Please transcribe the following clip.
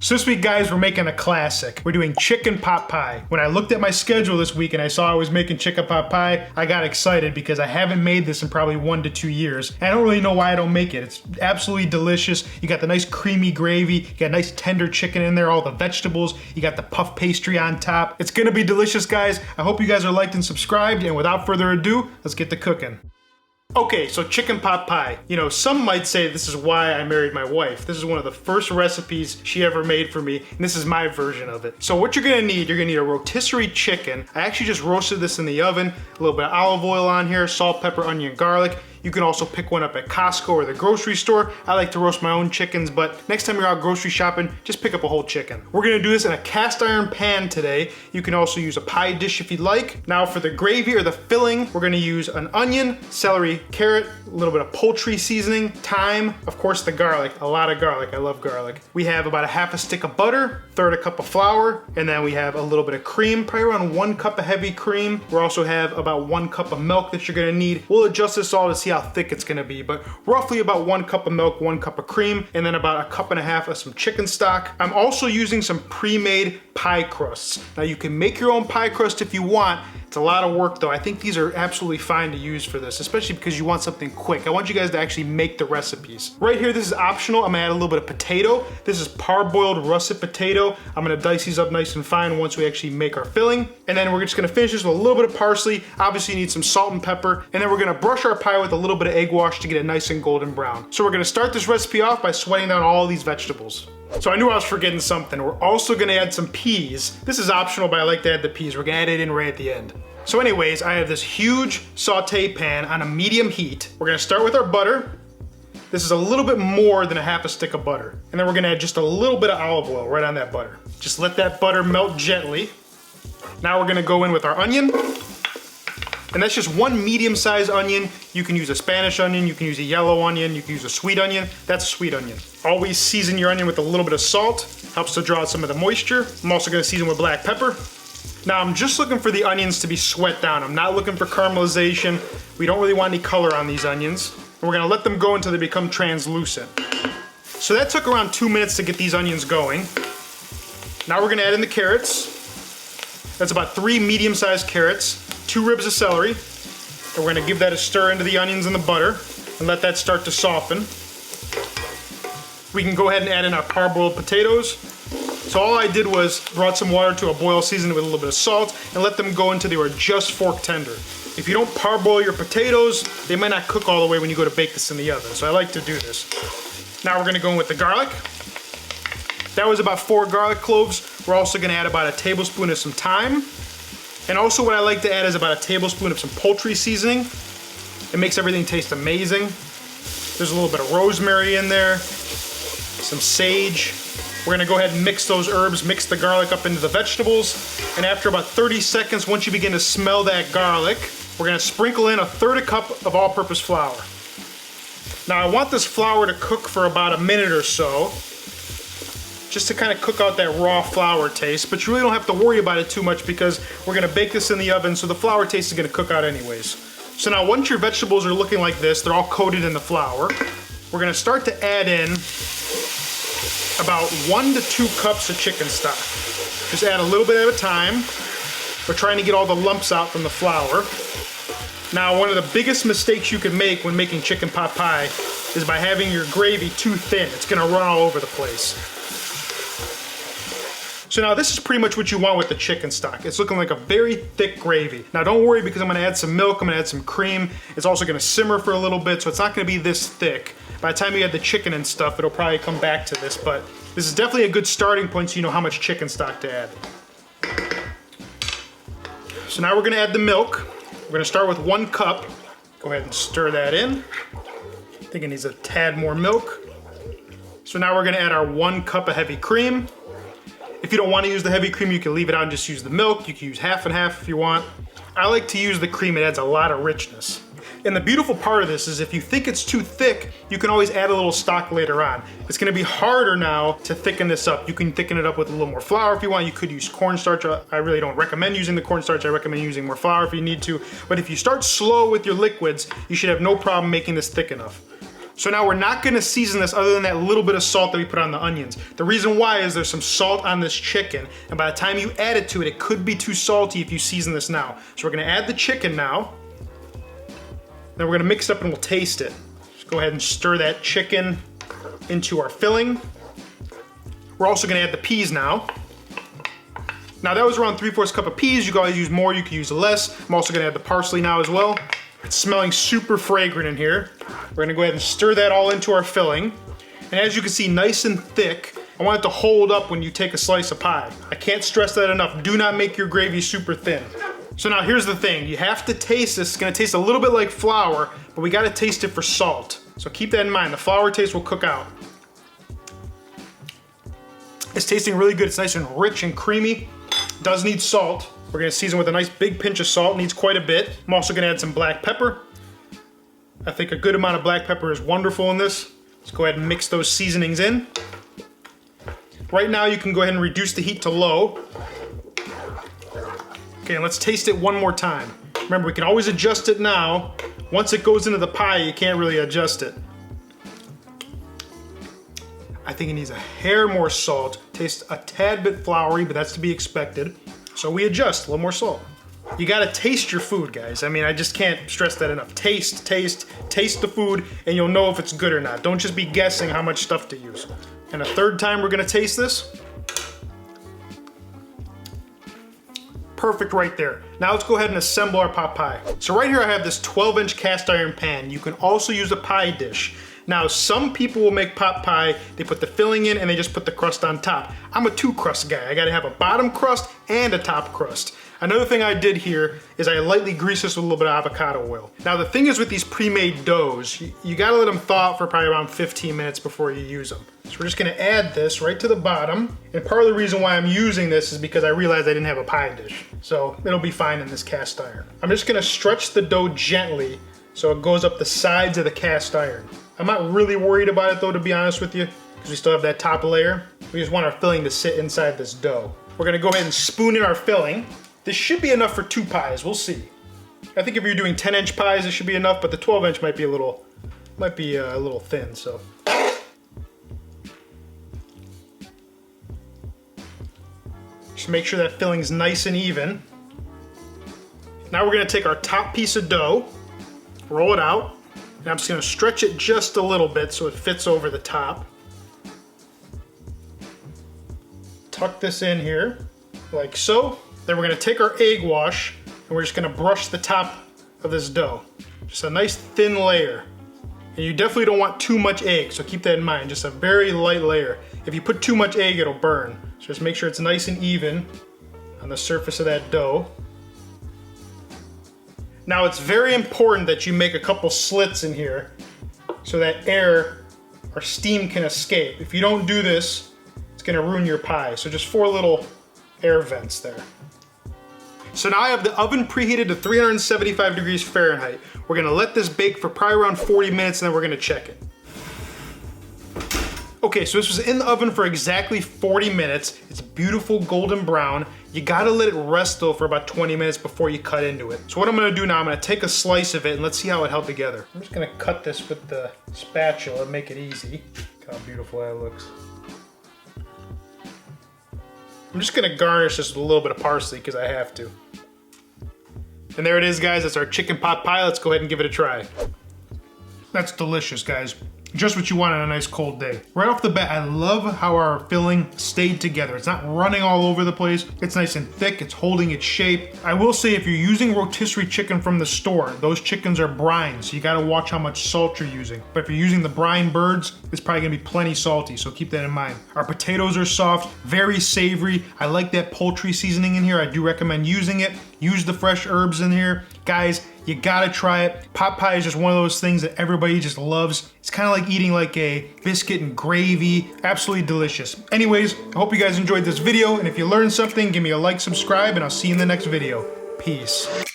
So this week, guys, we're making a classic. We're doing chicken pot pie. When I looked at my schedule this week and I saw I was making chicken pot pie, I got excited because I haven't made this in probably 1 to 2 years. And I don't really know why I don't make it. It's absolutely delicious. You got the nice creamy gravy, you got nice tender chicken in there, all the vegetables, you got the puff pastry on top. It's gonna be delicious, guys. I hope you guys are liked and subscribed, and without further ado, let's get to cooking. Okay, so chicken pot pie. You know, some might say this is why I married my wife. This is one of the first recipes she ever made for me, and this is my version of it. So what you're gonna need a rotisserie chicken. I actually just roasted this in the oven, a little bit of olive oil on here, salt, pepper, onion, garlic. You can also pick one up at Costco or the grocery store. I like to roast my own chickens, but next time you're out grocery shopping, just pick up a whole chicken. We're gonna do this in a cast iron pan today. You can also use a pie dish if you'd like. Now for the gravy or the filling, we're gonna use an onion, celery, carrot, a little bit of poultry seasoning, thyme, of course the garlic, a lot of garlic, I love garlic. We have about a half a stick of butter, third a cup of flour, and then we have a little bit of cream, probably around 1 cup of heavy cream. We also have about 1 cup of milk that you're gonna need. We'll adjust this all to see how thick it's gonna be, but roughly about 1 cup of milk, 1 cup of cream, and then about 1.5 cups of some chicken stock. I'm also using some pre-made pie crusts. Now you can make your own pie crust if you want. It's a lot of work though. I think these are absolutely fine to use for this, especially because you want something quick. I want you guys to actually make the recipes. Right here, this is optional. I'm gonna add a little bit of potato. This is parboiled russet potato. I'm gonna dice these up nice and fine once we actually make our filling. And then we're just gonna finish this with a little bit of parsley. Obviously you need some salt and pepper. And then we're gonna brush our pie with a little bit of egg wash to get it nice and golden brown. So we're gonna start this recipe off by sweating down all these vegetables. So I knew I was forgetting something. We're also gonna add some peas. This is optional, but I like to add the peas. We're gonna add it in right at the end. So anyways, I have this huge saute pan on a medium heat. We're gonna start with our butter. This is a little bit more than a half a stick of butter. And then we're gonna add just a little bit of olive oil right on that butter. Just let that butter melt gently. Now we're gonna go in with our onion. And that's just 1 medium-sized onion. You can use a Spanish onion, you can use a yellow onion, you can use a sweet onion. That's a sweet onion. Always season your onion with a little bit of salt. Helps to draw out some of the moisture. I'm also gonna season with black pepper. Now I'm just looking for the onions to be sweat down. I'm not looking for caramelization. We don't really want any color on these onions. And we're gonna let them go until they become translucent. So that took around 2 minutes to get these onions going. Now we're gonna add in the carrots. That's about 3 medium-sized carrots, 2 ribs of celery. And we're gonna give that a stir into the onions and the butter and let that start to soften. We can go ahead and add in our parboiled potatoes. So all I did was brought some water to a boil, seasoned with a little bit of salt, and let them go until they were just fork tender. If you don't parboil your potatoes, they might not cook all the way when you go to bake this in the oven, so I like to do this. Now we're gonna go in with the garlic. That was about 4 garlic cloves. We're also gonna add about a tablespoon of some thyme. And also what I like to add is about a tablespoon of some poultry seasoning. It makes everything taste amazing. There's a little bit of rosemary in there, some sage. We're gonna go ahead and mix those herbs, mix the garlic up into the vegetables. And after about 30 seconds, once you begin to smell that garlic, we're gonna sprinkle in 1/3 cup of all-purpose flour. Now I want this flour to cook for about a minute or so, just to kind of cook out that raw flour taste, but you really don't have to worry about it too much because we're gonna bake this in the oven, so the flour taste is gonna cook out anyways. So now once your vegetables are looking like this, they're all coated in the flour, we're gonna start to add in about 1 to 2 cups of chicken stock. Just add a little bit at a time. We're trying to get all the lumps out from the flour. Now, one of the biggest mistakes you can make when making chicken pot pie is by having your gravy too thin. It's gonna run all over the place. So now this is pretty much what you want with the chicken stock. It's looking like a very thick gravy. Now don't worry because I'm gonna add some milk, I'm gonna add some cream. It's also gonna simmer for a little bit, so it's not gonna be this thick. By the time you add the chicken and stuff, it'll probably come back to this, but this is definitely a good starting point so you know how much chicken stock to add. So now we're gonna add the milk. We're gonna start with 1 cup. Go ahead and stir that in. I think it needs a tad more milk. So now we're gonna add our 1 cup of heavy cream. If you don't want to use the heavy cream, you can leave it out and just use the milk. You can use half and half if you want. I like to use the cream, it adds a lot of richness. And the beautiful part of this is if you think it's too thick, you can always add a little stock later on. It's gonna be harder now to thicken this up. You can thicken it up with a little more flour if you want. You could use cornstarch. I really don't recommend using the cornstarch. I recommend using more flour if you need to. But if you start slow with your liquids, you should have no problem making this thick enough. So now we're not gonna season this other than that little bit of salt that we put on the onions. The reason why is there's some salt on this chicken, and by the time you add it to it, it could be too salty if you season this now. So we're gonna add the chicken now. Then we're gonna mix it up and we'll taste it. Just go ahead and stir that chicken into our filling. We're also gonna add the peas now. Now that was around 3/4 cup of peas. You can always use more, you can use less. I'm also gonna add the parsley now as well. It's smelling super fragrant in here. We're gonna go ahead and stir that all into our filling. And as you can see, nice and thick. I want it to hold up when you take a slice of pie. I can't stress that enough. Do not make your gravy super thin. So now here's the thing. You have to taste this. It's gonna taste a little bit like flour, but we gotta taste it for salt. So keep that in mind. The flour taste will cook out. It's tasting really good. It's nice and rich and creamy. Does need salt. We're gonna season with a nice big pinch of salt. Needs quite a bit. I'm also gonna add some black pepper. I think a good amount of black pepper is wonderful in this. Let's go ahead and mix those seasonings in. Right now you can go ahead and reduce the heat to low. Okay, and let's taste it one more time. Remember, we can always adjust it now. Once it goes into the pie, you can't really adjust it. I think it needs a hair more salt. Tastes a tad bit floury, but that's to be expected. So we adjust, a little more salt. You gotta taste your food, guys. I mean, I just can't stress that enough. Taste the food, and you'll know if it's good or not. Don't just be guessing how much stuff to use. And a third time we're gonna taste this. Perfect right there. Now let's go ahead and assemble our pot pie. So right here I have this 12-inch cast iron pan. You can also use a pie dish. Now, some people will make pot pie, they put the filling in and they just put the crust on top. I'm a 2-crust guy. I gotta have a bottom crust and a top crust. Another thing I did here is I lightly greased this with a little bit of avocado oil. Now the thing is with these pre-made doughs, you gotta let them thaw out for probably around 15 minutes before you use them. So we're just gonna add this right to the bottom. And part of the reason why I'm using this is because I realized I didn't have a pie dish. So it'll be fine in this cast iron. I'm just gonna stretch the dough gently so it goes up the sides of the cast iron. I'm not really worried about it though, to be honest with you, because we still have that top layer. We just want our filling to sit inside this dough. We're gonna go ahead and spoon in our filling. This should be enough for 2 pies, we'll see. I think if you're doing 10-inch pies, it should be enough, but the 12-inch might be a little thin, so. Just make sure that filling's nice and even. Now we're gonna take our top piece of dough, roll it out, and I'm just gonna stretch it just a little bit so it fits over the top. Tuck this in here, like so. Then we're gonna take our egg wash and we're just gonna brush the top of this dough. Just a nice thin layer. And you definitely don't want too much egg, so keep that in mind. Just a very light layer. If you put too much egg, it'll burn. So just make sure it's nice and even on the surface of that dough. Now it's very important that you make a couple slits in here so that air or steam can escape. If you don't do this, it's gonna ruin your pie. So just 4 little air vents there. So now I have the oven preheated to 375 degrees Fahrenheit. We're gonna let this bake for probably around 40 minutes and then we're gonna check it. Okay, so this was in the oven for exactly 40 minutes. It's beautiful golden brown. You gotta let it rest though for about 20 minutes before you cut into it. So what I'm gonna do now, I'm gonna take a slice of it and let's see how it held together. I'm just gonna cut this with the spatula and make it easy. Look how beautiful that looks. I'm just gonna garnish this with a little bit of parsley because I have to. And there it is, guys. That's our chicken pot pie. Let's go ahead and give it a try. That's delicious, guys. Just what you want on a nice cold day. Right off the bat, I love how our filling stayed together. It's not running all over the place. It's nice and thick. It's holding its shape. I will say if you're using rotisserie chicken from the store, those chickens are brine, so you gotta watch how much salt you're using. But if you're using the brine birds, it's probably gonna be plenty salty, so keep that in mind. Our potatoes are soft, very savory. I like that poultry seasoning in here. I do recommend using it. Use the fresh herbs in here. Guys, you gotta try it. Pot pie is just one of those things that everybody just loves. It's kind of like eating like a biscuit and gravy. Absolutely delicious. Anyways, I hope you guys enjoyed this video, and if you learned something, give me a like, subscribe, and I'll see you in the next video. Peace.